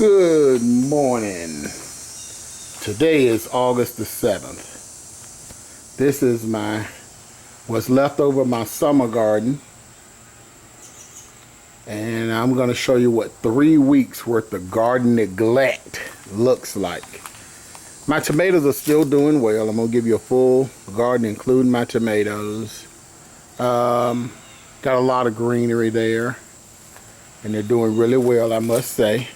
Good morning. Today is August the 7th. This is what's left over my summer garden. And I'm going to show you what 3 weeks worth of garden neglect looks like. My tomatoes are still doing well. I'm going to give you a full garden including my tomatoes. Got a lot of greenery there. And they're doing really well, I must say.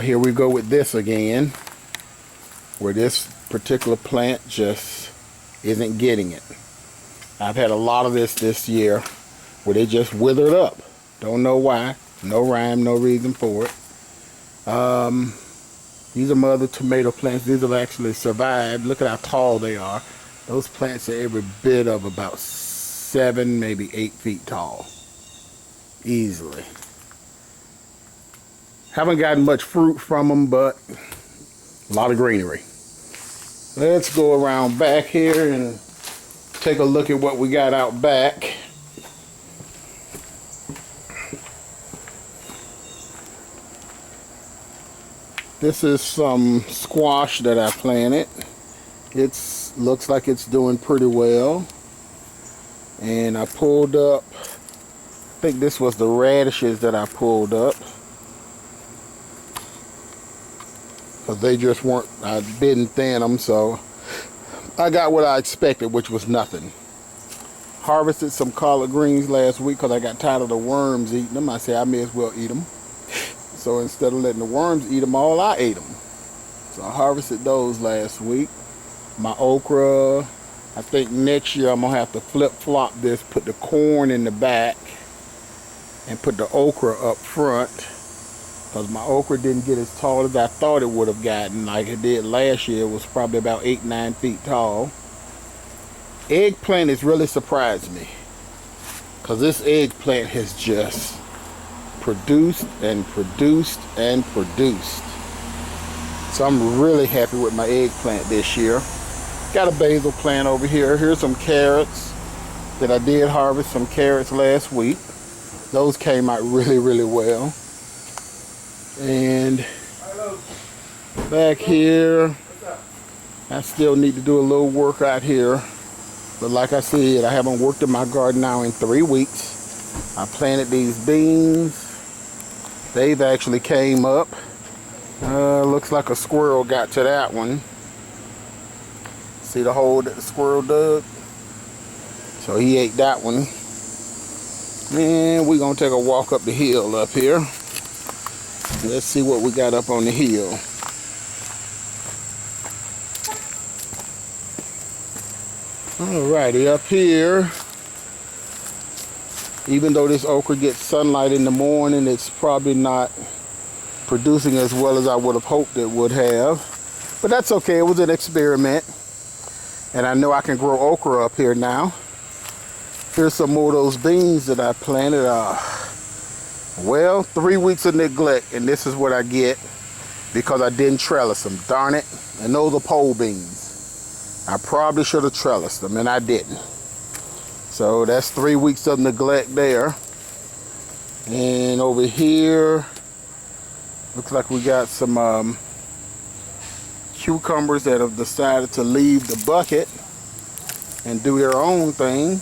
Here we go with this again, where this particular plant just isn't getting it. I've had a lot of this year where they just withered up. Don't know why. No rhyme, no reason for it. These are my other tomato plants. These have actually survived. Look at how tall they are. Those plants are every bit of about 7, maybe 8 feet tall. Easily. Haven't gotten much fruit from them, but a lot of greenery. Let's go around back here and take a look at what we got out back. This is some squash that I planted. It looks like it's doing pretty well. And I pulled up, I think this was the radishes that I pulled up. Because they just weren't, I didn't thin them, so I got what I expected, which was nothing. Harvested some collard greens last week because I got tired of the worms eating them. I said I may as well eat them. So instead of letting the worms eat them all, I ate them. So I harvested those last week. My okra, I think next year I'm going to have to flip-flop this, put the corn in the back, and put the okra up front. Because my okra didn't get as tall as I thought it would have gotten like it did last year. It was probably about 8-9 feet tall. Eggplant has really surprised me. Because this eggplant has just produced and produced and produced. So I'm really happy with my eggplant this year. Got a basil plant over here. Here's some carrots that I did harvest some carrots last week. Those came out really, really well. And back here, I still need to do a little work out here. But like I said, I haven't worked in my garden now in 3 weeks. I planted these beans. They've actually came up. Looks like a squirrel got to that one. See the hole that the squirrel dug? So he ate that one. And we're going to take a walk up the hill up here. Let's see what we got up on the hill. Alrighty, up here, even though this okra gets sunlight in the morning, it's probably not producing as well as I would have hoped it would have. But that's okay, it was an experiment. And I know I can grow okra up here now. Here's some more of those beans that I planted. Well, 3 weeks of neglect, and this is what I get because I didn't trellis them. Darn it. And those are pole beans. I probably should have trellised them, and I didn't. So that's 3 weeks of neglect there. And over here, looks like we got some cucumbers that have decided to leave the bucket and do their own thing.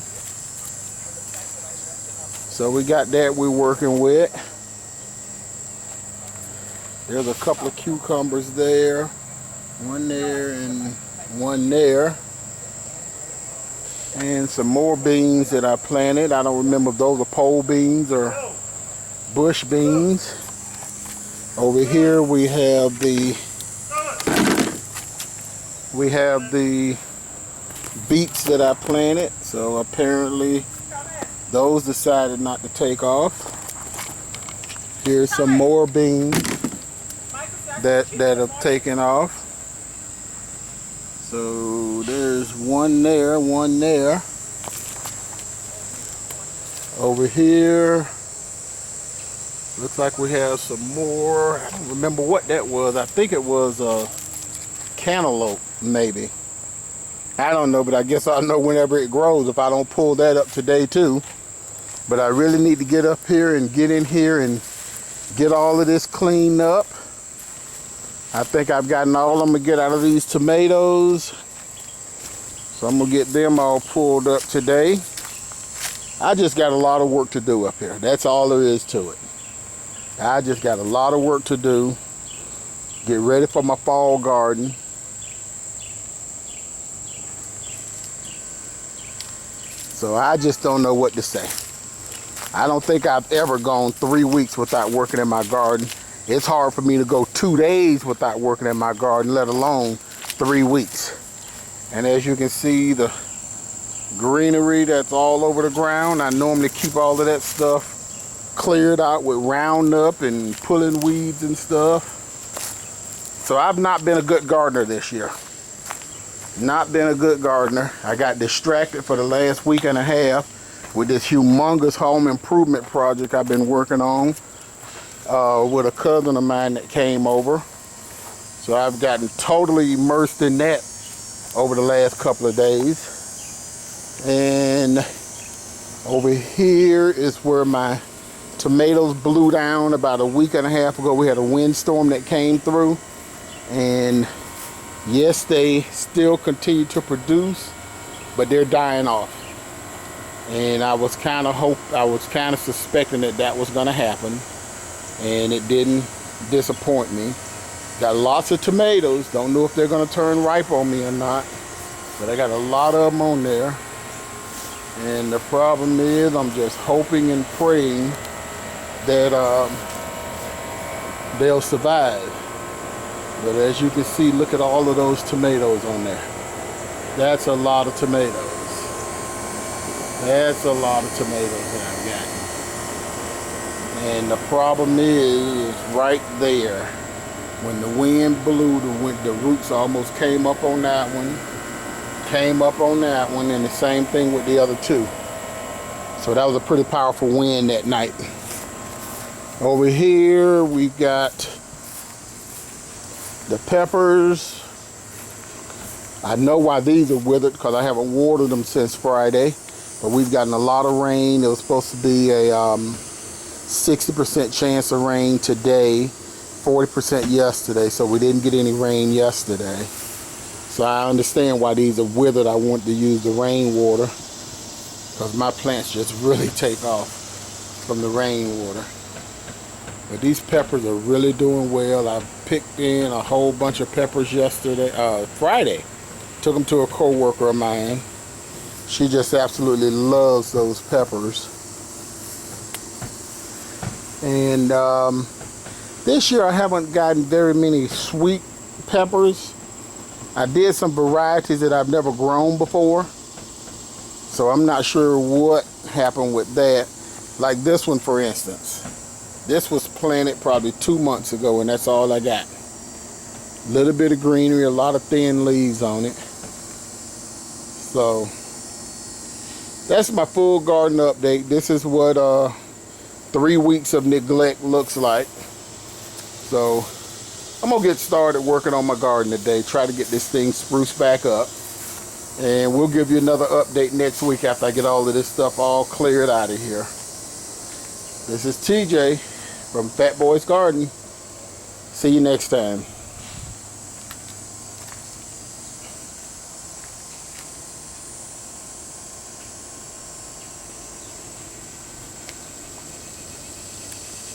So we got that we're working with. There's a couple of cucumbers there. One there and one there. And some more beans that I planted. I don't remember if those are pole beans or bush beans. Over here we have the beets that I planted. So apparently those decided not to take off. Here's some more beans that have taken off. So there's one there, one there. Over here, looks like we have some more. I don't remember what that was. I think it was a cantaloupe, maybe. I don't know, but I guess I'll know whenever it grows if I don't pull that up today too. But I really need to get up here and get in here and get all of this cleaned up. I think I've gotten all I'm gonna get out of these tomatoes. So I'm gonna get them all pulled up today. I just got a lot of work to do up here. That's all there is to it. I just got a lot of work to do. Get ready for my fall garden. So I just don't know what to say. I don't think I've ever gone 3 weeks without working in my garden. It's hard for me to go 2 days without working in my garden, let alone 3 weeks. And as you can see, the greenery that's all over the ground, I normally keep all of that stuff cleared out with Roundup and pulling weeds and stuff. So I've not been a good gardener this year. Not been a good gardener. I got distracted for the last week and a half with this humongous home improvement project I've been working on with a cousin of mine that came over. So I've gotten totally immersed in that over the last couple of days. And over here is where my tomatoes blew down about a week and a half ago. We had a windstorm that came through, and yes, they still continue to produce, but they're dying off. And I was kind of suspecting that was going to happen, and it didn't disappoint me. Got lots of tomatoes. Don't know if they're going to turn ripe on me or not, but I got a lot of them on there. And the problem is, I'm just hoping and praying that they'll survive. But as you can see, look at all of those tomatoes on there. That's a lot of tomatoes. That's a lot of tomatoes that I've gotten. And the problem is right there. When the wind blew, the roots almost came up on that one. And the same thing with the other two. So that was a pretty powerful wind that night. Over here we've got the peppers. I know why these are withered because I haven't watered them since Friday, but we've gotten a lot of rain. It was supposed to be a 60% chance of rain today, 40% yesterday, so we didn't get any rain yesterday. So I understand why these are withered. I want to use the rainwater because my plants just really take off from the rainwater. But these peppers are really doing well. I picked in a whole bunch of peppers Friday. Took them to a co-worker of mine. She just absolutely loves those peppers. And this year I haven't gotten very many sweet peppers. I did some varieties that I've never grown before, so I'm not sure what happened with that. Like this one, for instance. This was planted probably 2 months ago, and that's all I got. A little bit of greenery, a lot of thin leaves on it. So that's my full garden update. This is what 3 weeks of neglect looks like. So I'm gonna get started working on my garden today, try to get this thing spruced back up, and we'll give you another update next week after I get all of this stuff all cleared out of here. This is TJ from Fat Boy's Garden. See you next time.